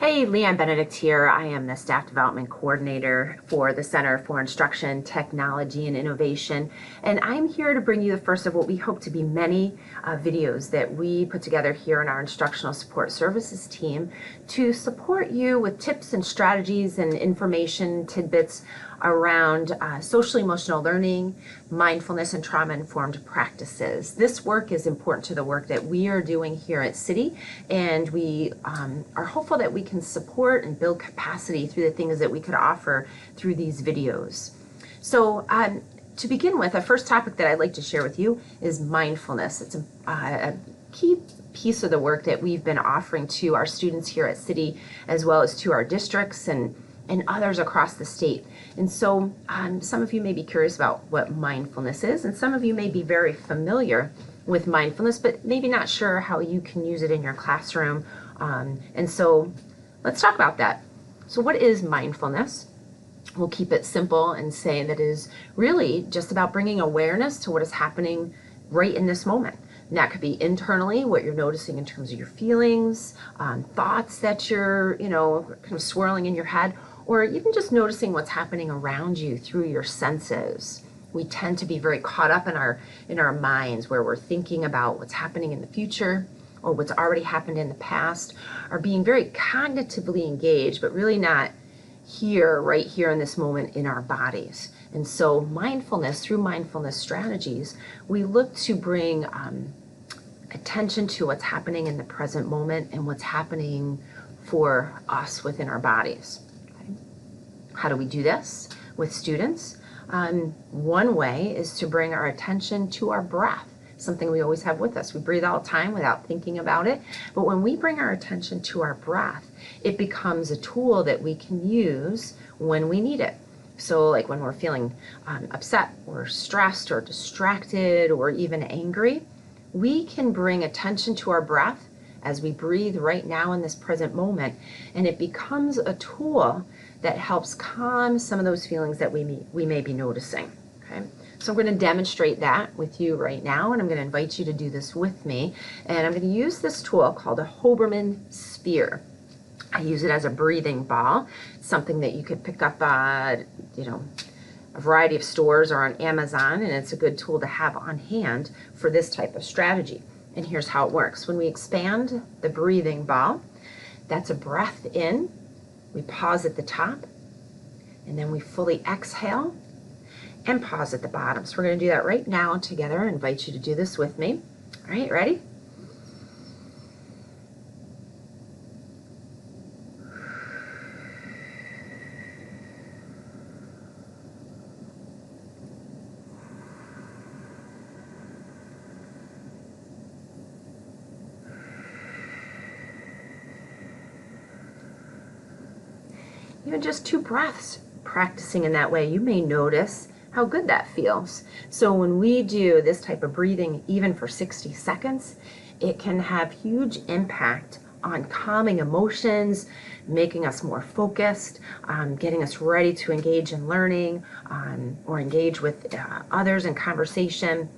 Hey, Leanne Benedict here. I am the Staff Development Coordinator for the Center for Instruction, Technology, and Innovation, and I'm here to bring you the first of what we hope to be many videos that we put together here in our Instructional Support Services team to support you with tips and strategies and information tidbits around social emotional learning, mindfulness, and trauma-informed practices. This work is important to the work that we are doing here at City, and we are hopeful that we can support and build capacity through the things that we could offer through these videos. So to begin with, the first topic that I'd like to share with you is mindfulness. It's a key piece of the work that we've been offering to our students here at City, as well as to our districts and others across the state. And so some of you may be curious about what mindfulness is, and some of you may be very familiar with mindfulness, but maybe not sure how you can use it in your classroom. And so let's talk about that. So what is mindfulness? We'll keep it simple and say that it is really just about bringing awareness to what is happening right in this moment. And that could be internally, what you're noticing in terms of your feelings, thoughts that you're, kind of swirling in your head, or even just noticing what's happening around you through your senses. We tend to be very caught up in our minds, where we're thinking about what's happening in the future or what's already happened in the past, or being very cognitively engaged, but really not here, right here in this moment in our bodies. And so mindfulness, through mindfulness strategies, we look to bring attention to what's happening in the present moment and what's happening for us within our bodies. How do we do this with students? One way is to bring our attention to our breath, something we always have with us. We breathe all the time without thinking about it. But when we bring our attention to our breath, it becomes a tool that we can use when we need it. So like when we're feeling upset or stressed or distracted or even angry, we can bring attention to our breath as we breathe right now in this present moment, and it becomes a tool that helps calm some of those feelings that we may be noticing. Okay, so I'm going to demonstrate that with you right now, and I'm going to invite you to do this with me. And I'm going to use this tool called a Hoberman sphere. I use it as a breathing ball. It's something that you could pick up at, a variety of stores or on Amazon, and it's a good tool to have on hand for this type of strategy. And here's how it works. When we expand the breathing ball, that's a breath in. We pause at the top, and then we fully exhale and pause at the bottom. So we're going to do that right now together. I invite you to do this with me. All right, ready? Even just 2 breaths practicing in that way, you may notice how good that feels. So when we do this type of breathing, even for 60 seconds, it can have huge impact on calming emotions, making us more focused, getting us ready to engage in learning or engage with others in conversation.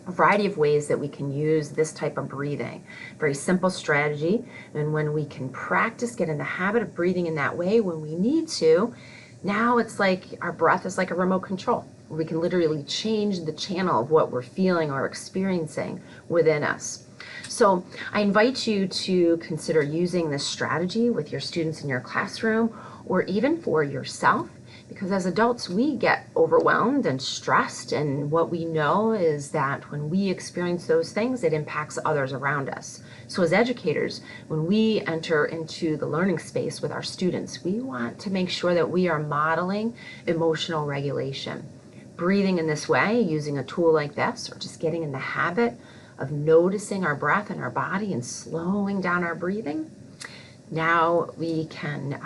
A variety of ways that we can use this type of breathing. Very simple strategy, and when we can practice, get in the habit of breathing in that way when we need to, now it's like our breath is like a remote control. We can literally change the channel of what we're feeling or experiencing within us. So I invite you to consider using this strategy with your students in your classroom, or even for yourself. Because as adults, we get overwhelmed and stressed, and what we know is that when we experience those things, it impacts others around us. So as educators, when we enter into the learning space with our students, we want to make sure that we are modeling emotional regulation. Breathing in this way, using a tool like this, or just getting in the habit of noticing our breath and our body and slowing down our breathing, now we can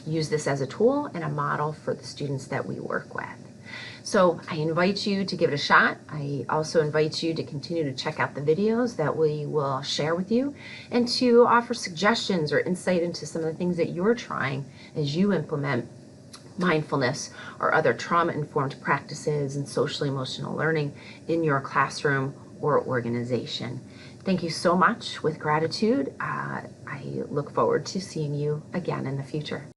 use this as a tool and a model for the students that we work with. So I invite you to give it a shot. I also invite you to continue to check out the videos that we will share with you, and to offer suggestions or insight into some of the things that you're trying as you implement mindfulness or other trauma-informed practices and social emotional learning in your classroom or organization. Thank you so much. With gratitude, I look forward to seeing you again in the future.